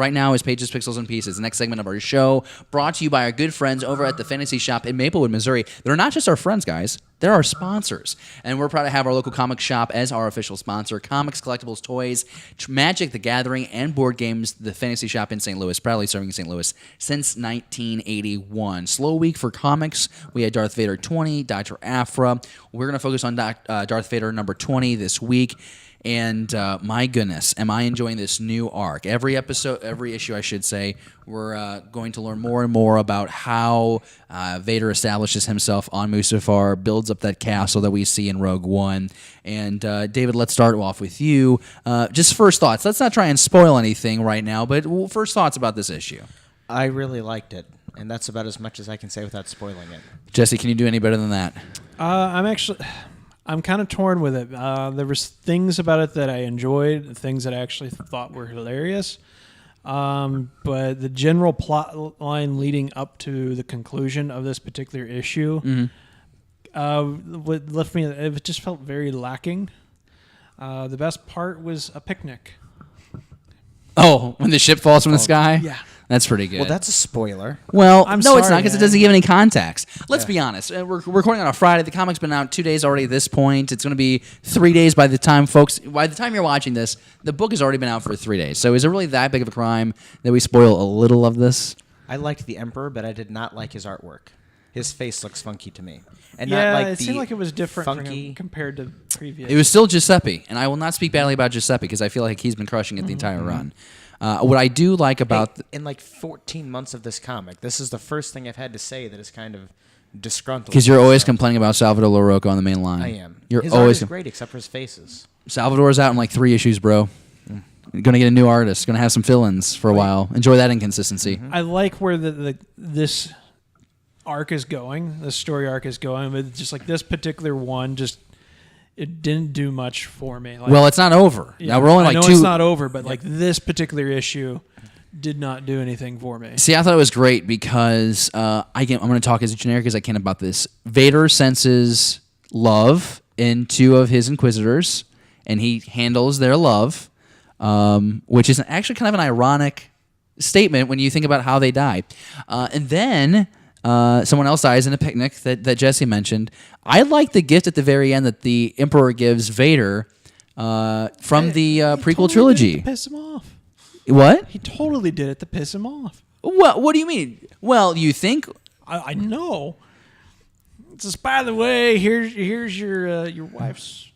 Right now is Pages, Pixels, and Pieces, the next segment of our show, brought to you by our good friends over at the Fantasy Shop in Maplewood, Missouri. They're not just our friends, guys. They're our sponsors. And we're proud to have our local comic shop as our official sponsor. Comics, collectibles, toys, Magic, the Gathering, and board games. The Fantasy Shop in St. Louis, proudly serving St. Louis since 1981. Slow week for comics. We had Darth Vader 20, Dr. Aphra. We're going to focus on Darth Vader number 20 this week. And my goodness, am I enjoying this new arc. Every issue, I should say, we're going to learn more and more about how Vader establishes himself on Mustafar, builds up that castle that we see in Rogue One. And David, let's start off with you. Just first thoughts. Let's not try and spoil anything right now, but first thoughts about this issue. I really liked it, and that's about as much as I can say without spoiling it. Jesse, can you do any better than that? I'm kind of torn with it. There was things about it that I enjoyed, things that I actually thought were hilarious. But the general plot line leading up to the conclusion of this particular issue left me. It just felt very lacking. The best part was a picnic. Oh, when the ship falls from the sky? Yeah. That's pretty good. Well, that's a spoiler. Well, I'm no, sorry, it's not, because it man. doesn't give any context. Let's be honest. We're recording on a Friday. The comic's been out 2 days already at this point. It's going to be 3 days by the time you're watching this, the book has already been out for 3 days. So is it really that big of a crime that we spoil a little of this? I liked the Emperor, but I did not like his artwork. His face looks funky to me. And Yeah, not like it seemed like it was different for funky. him compared to previous. It was still Giuseppe, and I will not speak badly about Giuseppe because I feel like he's been crushing it the entire run. What I do like about... in like 14 months of this comic, this is the first thing I've had to say that is kind of disgruntled. Because you're always complaining about Salvador LaRocca on the main line. I am. You're His always art is great except for his faces. Salvador's out in like 3 issues, bro. Going to get a new artist. Going to have some fill-ins for a while. Enjoy that inconsistency. I like where this arc is going, the story arc is going, but just like this particular one, it didn't do much for me. Like, Well, it's not over. yeah, Now we're only I like know 2... it's not over, but like this particular issue did not do anything for me. See, I thought it was great because I'm going to talk as generic as I can about this. Vader senses love in 2 of his Inquisitors, and he handles their love, which is actually kind of an ironic statement when you think about how they die. And then someone else dies in a picnic that Jesse mentioned. I like the gift at the very end that the Emperor gives Vader from the prequel trilogy. Did it to piss him off. What? He totally did it to piss him off. Well, what do you mean? Well, you think... I know. It's just, by the way, here's your wife's,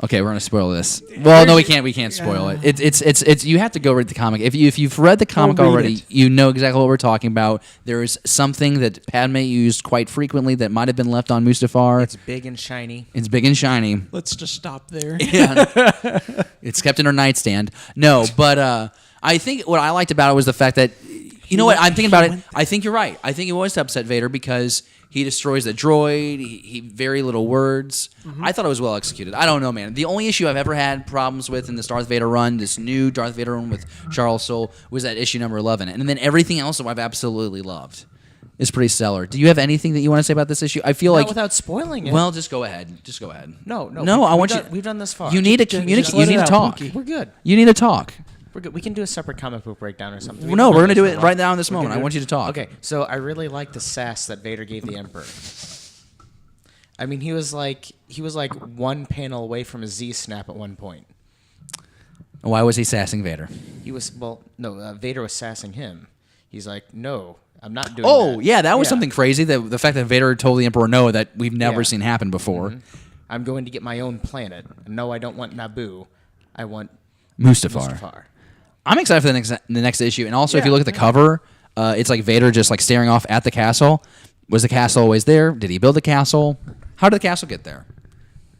Okay, we're gonna spoil this. Well, no, we can't. We can't spoil it. It's. You have to go read the comic. If you've read the comic read already, it. you know exactly what we're talking about. There is something that Padme used quite frequently that might have been left on Mustafar. It's big and shiny. It's big and shiny. Let's just stop there. Yeah, it's kept in her nightstand. No, but I think what I liked about it was the fact that what I'm thinking about it. I think you're right. I think it was to upset Vader because he destroys the droid. He very little words. I thought it was well executed. I don't know, man. The only issue I've ever had problems with in this Darth Vader run, this new Darth Vader run with Charles Soule, was that issue number 11. And then everything else that I've absolutely loved is pretty stellar. Do you have anything that you want to say about this issue? I feel Not like... without spoiling it. Well, just go ahead. Just go ahead. No. I want you... We've done this far. You need to communicate. You let need it to out, talk. Pookie. We're good. You need to talk. We're good. We can do a separate comic book breakdown or something. No, we're going to do for it a right while. now in this moment. I want you to talk. Okay, so I really like the sass that Vader gave the Emperor. I mean, he was like one panel away from a Z snap at one point. Why was he sassing Vader? Vader was sassing him. He's like, no, I'm not doing that. Oh, yeah, that was something crazy. The fact that Vader told the Emperor no, that we've never Yeah. seen happen before. I'm going to get my own planet. No, I don't want Naboo. I want Mustafar. I'm excited for the next issue. And also, if you look at the cover, it's like Vader just like staring off at the castle. Was the castle always there? Did he build the castle? How did the castle get there?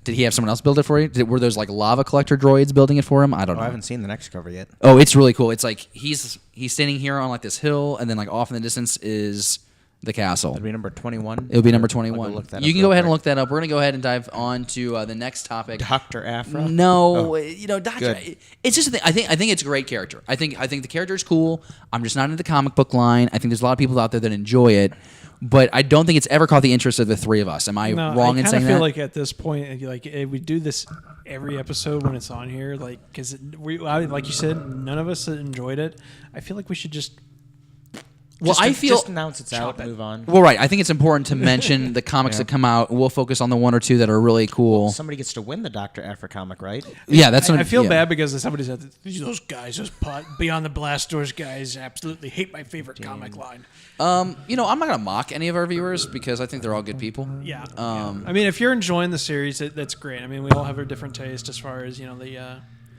Did he have someone else build it for you? Were those like lava collector droids building it for him? I don't know. I haven't seen the next cover yet. Oh, it's really cool. It's like he's standing here on like this hill, and then like off in the distance is the castle. That'd be number 21. It'll be number I'll go 21. look that You up can real go ahead and quick. look that up. We're going to go ahead and dive on to the next topic. Dr. Afra? No, Doctor. Good. It's just a thing. I think it's a great character. I think the character is cool. I'm just not into the comic book line. I think there's a lot of people out there that enjoy it, but I don't think it's ever caught the interest of the three of us. Am I wrong in saying I feel that? like at this point, like we do this every episode when it's on here, like because like you said, none of us enjoyed it. I feel like we should just. Just announce it's out, move on. Well, right. I think it's important to mention the comics that come out. We'll focus on the one or two that are really cool. Somebody gets to win the Dr. Afra comic, right? Yeah, that's. I feel yeah. bad because somebody said those guys, Beyond the Blast Doors guys, absolutely hate my favorite comic line. I'm not gonna mock any of our viewers because I think they're all good people. Yeah. I mean, if you're enjoying the series, that's great. I mean, we all have a different taste as far as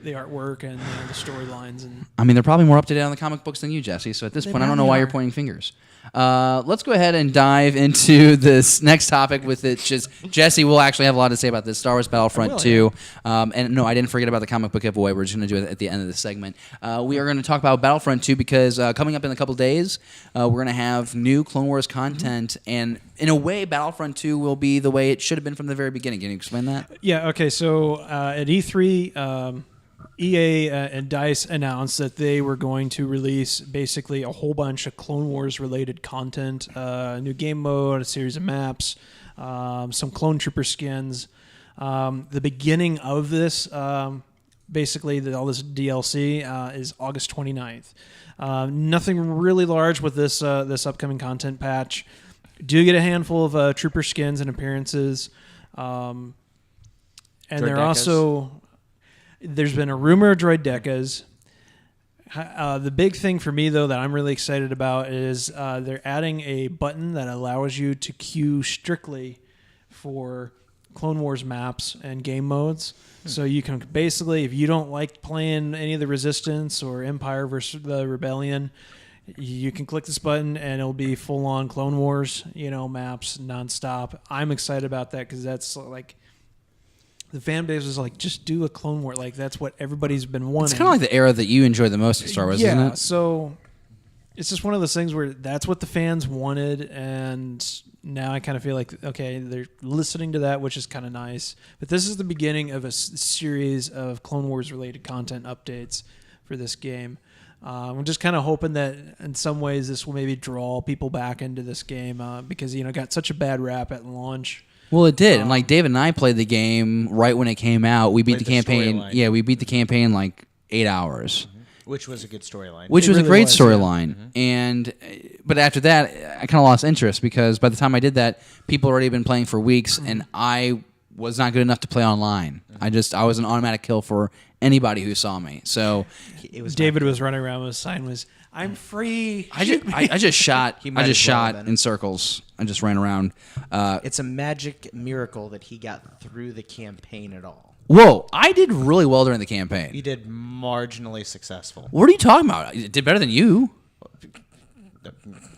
the artwork and the storylines and. I mean, they're probably more up to date on the comic books than you, Jesse. So at this point, I don't know why probably you're are. pointing fingers. Let's go ahead and dive into this next topic with it. Just Jesse will actually have a lot to say about this Star Wars Battlefront 2. And no, I didn't forget about the comic book giveaway. We're just going to do it at the end of the segment. We are going to talk about Battlefront 2 because coming up in a couple days, we're going to have new Clone Wars content. And in a way, Battlefront 2 will be the way it should have been from the very beginning. Can you explain that? Yeah. Okay. So at E3. EA and DICE announced that they were going to release basically a whole bunch of Clone Wars related content, new game mode, a series of maps, some Clone Trooper skins. The beginning of this, basically all this DLC is August 29th. Nothing really large with this upcoming content patch. Do get a handful of Trooper skins and appearances. And they're also... There's been a rumor of droid decas. The big thing for me, though, that I'm really excited about is they're adding a button that allows you to queue strictly for Clone Wars maps and game modes. So you can basically, if you don't like playing any of the Resistance or Empire versus the Rebellion, you can click this button and it'll be full-on Clone Wars, maps nonstop. I'm excited about that because that's like... The fan base was like, just do a Clone War. Like, that's what everybody's been wanting. It's kind of like the era that you enjoy the most in Star Wars, isn't it? So it's just one of those things where that's what the fans wanted, and now I kind of feel like, okay, they're listening to that, which is kind of nice. But this is the beginning of a series of Clone Wars-related content updates for this game. I'm just kind of hoping that in some ways this will maybe draw people back into this game because, it got such a bad rap at launch. Well, it did. And like David and I played the game right when it came out. We beat the campaign. storyline. We beat the campaign in like 8 hours. Which was a good storyline. Which It was a really great was, yeah. storyline. But after that, I kind of lost interest because by the time I did that, people had already been playing for weeks, and I was not good enough to play online. I was an automatic kill for anybody who saw me. So David was running around with a sign was, I'm free. I just shot. He might I just as well shot have been. in circles. I just ran around. It's a magic miracle that he got through the campaign at all. Whoa! I did really well during the campaign. You did marginally successful. What are you talking about? I did better than you.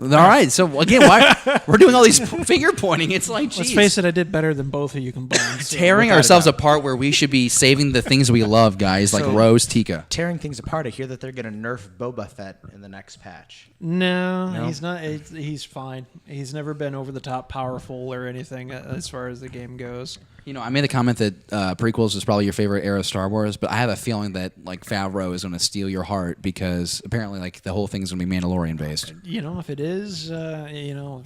All right. So again, why we're doing all these finger pointing? It's like, geez. Let's face it, I did better than both of you combined. So. Tearing Without a ourselves doubt. apart where we should be saving the things we love, guys, like So- Rose Tika. Tearing things apart, I hear that they're going to nerf Boba Fett in the next patch. No, No? he's not. He's fine. He's never been over the top powerful or anything as far as the game goes. I made the comment that prequels is probably your favorite era of Star Wars, but I have a feeling that like Favreau is going to steal your heart because apparently like the whole thing is going to be Mandalorian based. If it is,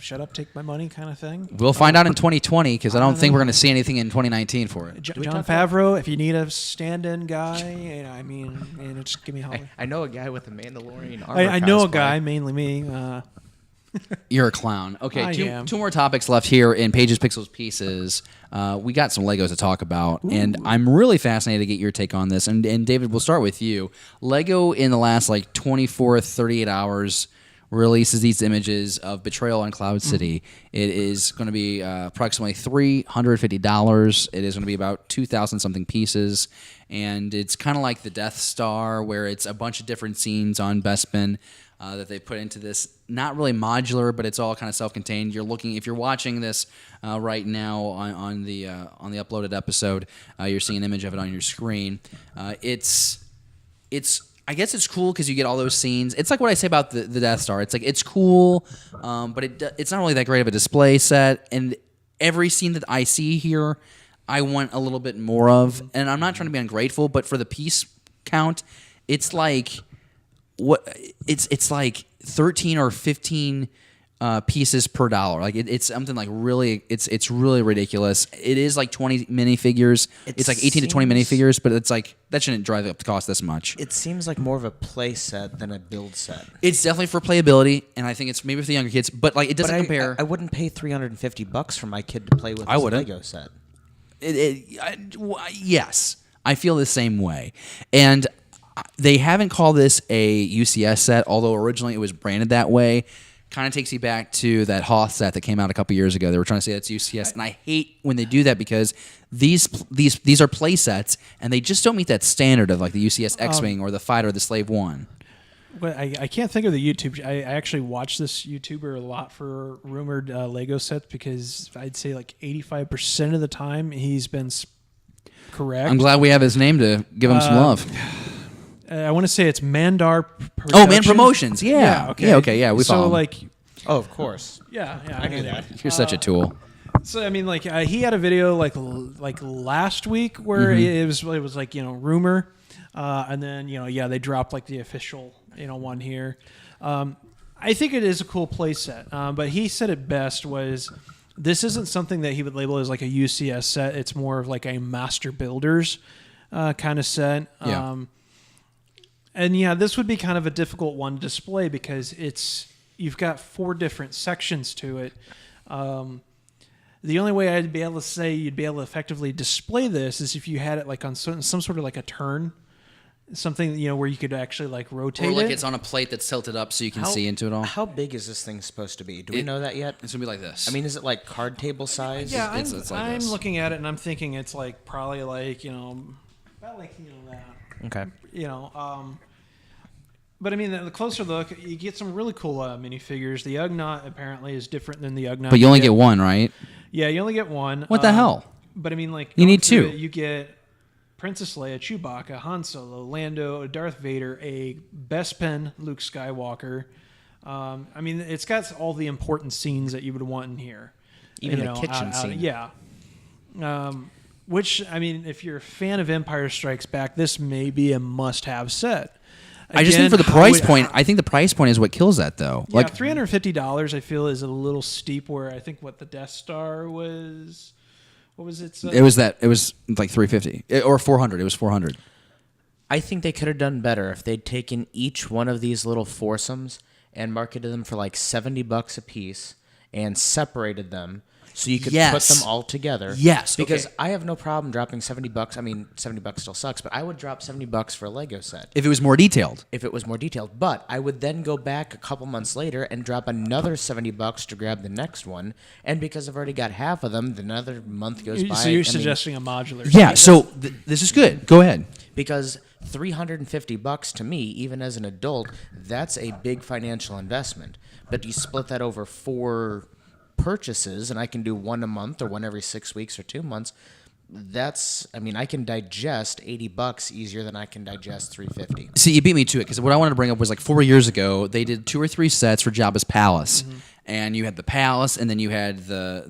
shut up, take my money kind of thing. We'll find out in 2020 because I don't think we're going to see anything in 2019 for it. John talk about- Favreau, if you need a stand-in guy, just give me a holler. I know a guy with a Mandalorian armor I know a cosplay. guy, mainly me. You're a clown. Okay, I am. two more topics left here in Pages, Pixels, Pieces. We got some Legos to talk about, and I'm really fascinated to get your take on this. And David, we'll start with you. Lego in the last 24, 38 hours releases these images of Betrayal on Cloud City. It is going to be approximately $350. It is going to be about 2,000 something pieces, and it's kind of like the Death Star, where it's a bunch of different scenes on Bespin that they put into this. Not really modular, but it's all kind of self-contained. If you're watching this right now on the uploaded episode, you're seeing an image of it on your screen. It's I guess it's cool because you get all those scenes. It's like what I say about the Death Star. It's like it's cool, but it's not really that great of a display set. And every scene that I see here, I want a little bit more of. And I'm not trying to be ungrateful, but for the piece count, it's like it's like 13 or 15 pieces per dollar. Like it's something like really, it's really ridiculous. It is like 20 minifigures. It's like 18 to 20 minifigures, but it's like that shouldn't drive up the cost this much. It seems like more of a play set than a build set. It's definitely for playability, and I think it's maybe for the younger kids, but like it doesn't compare. I wouldn't pay $350 for my kid to play with. I His wouldn't. Lego set. Yes, I feel the same way, and they haven't called this a UCS set, although originally it was branded that way. Kind of takes you back to that Hoth set that came out a couple years ago. They were trying to say that's UCS, and I hate when they do that because these are play sets, and they just don't meet that standard of like the UCS X-Wing or the Fighter or the Slave One. Well, I can't think of the YouTube. I actually watch this YouTuber a lot for rumored Lego sets because I'd say like 85% of the time he's been correct. I'm glad we have his name to give him some love. I want to say it's Mandar. Oh, Man Promotions. Yeah. Okay. Yeah. We follow him. like, Oh, of course. yeah. I knew that. You're such a tool. So I mean, like he had a video like last week where it was like rumor, and then they dropped like the official one here. I think it is a cool play set, but he said it best was this isn't something that he would label as like a UCS set. It's more of like a master builders kind of set. Yeah. And this would be kind of a difficult one to display because you've got 4 different sections to it. The only way I'd be able to say you'd be able to effectively display this is if you had it like on some sort of like a turn, something where you could actually like rotate Or like it. it's on a plate that's tilted up so you can see into it all. How big is this thing supposed to be? Do we know that yet? It's gonna be like this. I mean, is it like card table size? Yeah, it's like I'm this. looking at it and I'm thinking it's like probably like about like that. Okay. But I mean, the closer look, you get some really cool minifigures. The Ugnaught apparently is different than the Ugnaught. but you only get one, right? Yeah, you only get one. What the hell? But I mean, like You going need through 2. it, you get Princess Leia, Chewbacca, Han Solo, Lando, Darth Vader, a Bespin Luke Skywalker. I mean, it's got all the important scenes that you would want in here. Even the kitchen scene. Yeah. Which, I mean, if you're a fan of Empire Strikes Back, this may be a must-have set. I just think for the Again, price point, I think the price point is what kills that, though. Yeah, Like $350 I feel is a little steep. Where I think what the Death Star was, what was it? it was like $350 or $400. It was $400. I think they could have done better if they'd taken each one of these little foursomes and marketed them for like $70 a piece and separated them so you could put them all together. Yes, because okay. I have no problem dropping $70. I mean, $70 still sucks, but I would drop $70 for a Lego set If it was more detailed. if it was more detailed. But I would then go back a couple months later and drop another $70 to grab the next one. And because I've already got half of them, then another month goes by. So you're I mean, suggesting a modular? Yeah. So this is good. Go ahead. because $350 to me, even as an adult, that's a big financial investment. But you split that over 4 purchases, and I can do one a month or one every 6 weeks or 2 months. I can digest $80 easier than I can digest $350. See, you beat me to it because what I wanted to bring up was like 4 years ago, they did 2 or 3 sets for Jabba's palace, and you had the palace, and then you had the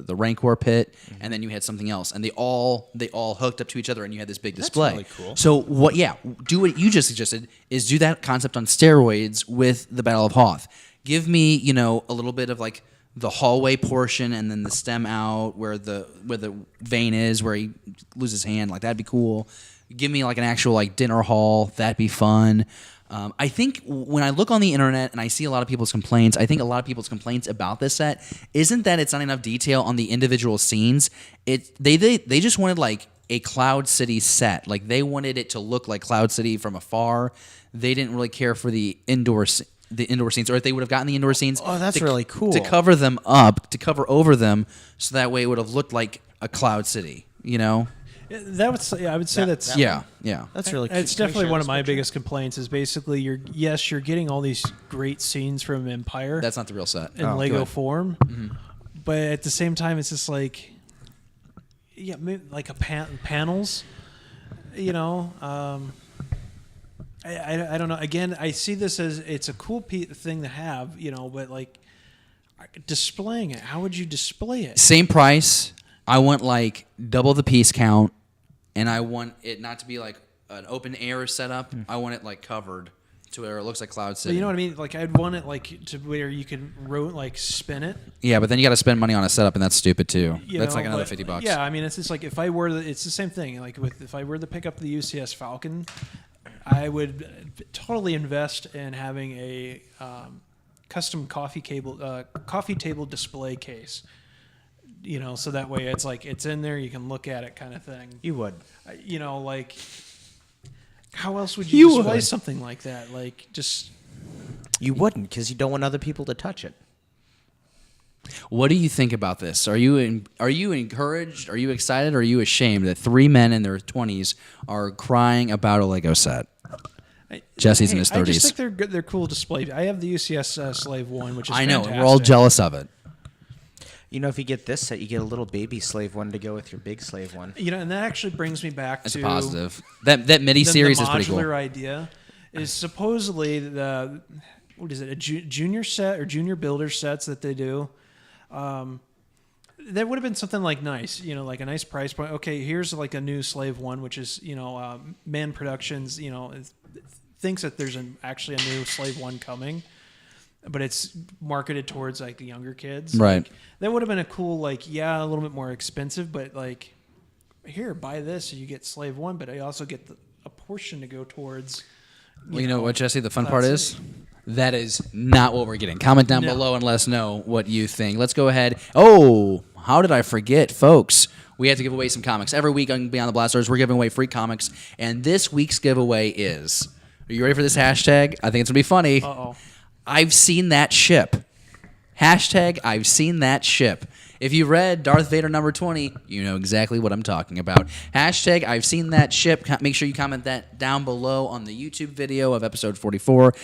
Rancor pit, and then you had something else, and they all hooked up to each other, and you had this big display. really cool. So what? Yeah, do what you just suggested is do that concept on steroids with the Battle of Hoth. Give me a little bit of like the hallway portion, and then the stem out where the vein is, where he loses his hand. Like that'd be cool. Give me like an actual like dinner hall. That'd be fun. I think when I look on the internet and I see a lot of people's complaints, I think a lot of people's complaints about this set isn't that it's not enough detail on the individual scenes. They just wanted like a Cloud City set. Like they wanted it to look like Cloud City from afar. They didn't really care for the indoor scenes, or if they would have gotten the indoor scenes. Oh, that's really cool. To cover them up, to cover over them, so that way it would have looked like a Cloud City. I would say that's Yeah. That's really cool. It's definitely one of my biggest complaints is basically you're getting all these great scenes from Empire That's not the real set. in Lego good. form, but at the same time it's just like maybe like panels. you know, I don't know. Again, I see this as it's a cool thing to have, you know, but like displaying it, how would you display it? Same price. I want like double the piece count, and I want it not to be like an open air setup. I want it like covered to where it looks like Cloud City. But you know what I mean? Like I'd want it like to where you can like spin it. Yeah, but then you got to spend money on a setup, and that's stupid too. You That's know, like another but, $50. Yeah, I mean, it's just like if I were, it's the same thing. Like if I were to pick up the UCS Falcon, I would totally invest in having a custom coffee table display case. You know, so that way it's like it's in there, you can look at it, kind of thing. You would. You know, like how else would you display something like that? Like just You wouldn't, because you don't want other people to touch it. What do you think about this? Are you encouraged? Are you excited? Or are you ashamed that 3 men in their 20s are crying about a Lego set? Jesse's in his 30s. I just think they're good. They're cool display. I have the UCS Slave 1, which is I know. fantastic. We're all jealous of it. You know, if you get this set, you get a little baby slave one to go with your big slave one. You know, and that actually brings me back That's to a positive. That mini series is pretty cool. The modular idea is supposedly what is it? A junior set or junior builder sets that they do. That would have been something like nice, you know, like a nice price point. Okay, here's like a new Slave 1, which is, you know, Man Productions, you know, thinks that there's actually a new Slave 1 coming, but it's marketed towards like the younger kids. Right. Like, that would have been a cool, like, yeah, a little bit more expensive, but like, here, buy this, and you get Slave 1, but I also get a portion to go towards. Well, you know what, Jesse? The fun Cloud part City. is that is not what we're getting. Comment down below and let us know what you think. Let's go ahead. Oh, how did I forget, folks? We have to give away some comics. Every week on Beyond the Blasters, we're giving away free comics, and this week's giveaway is... Are you ready for this hashtag? I think it's going to be funny. Uh-oh. I've seen that ship. Hashtag I've seen that ship. If you read Darth Vader number 20, you know exactly what I'm talking about. Hashtag I've seen that ship. Make sure you comment that down below on the YouTube video of episode 44.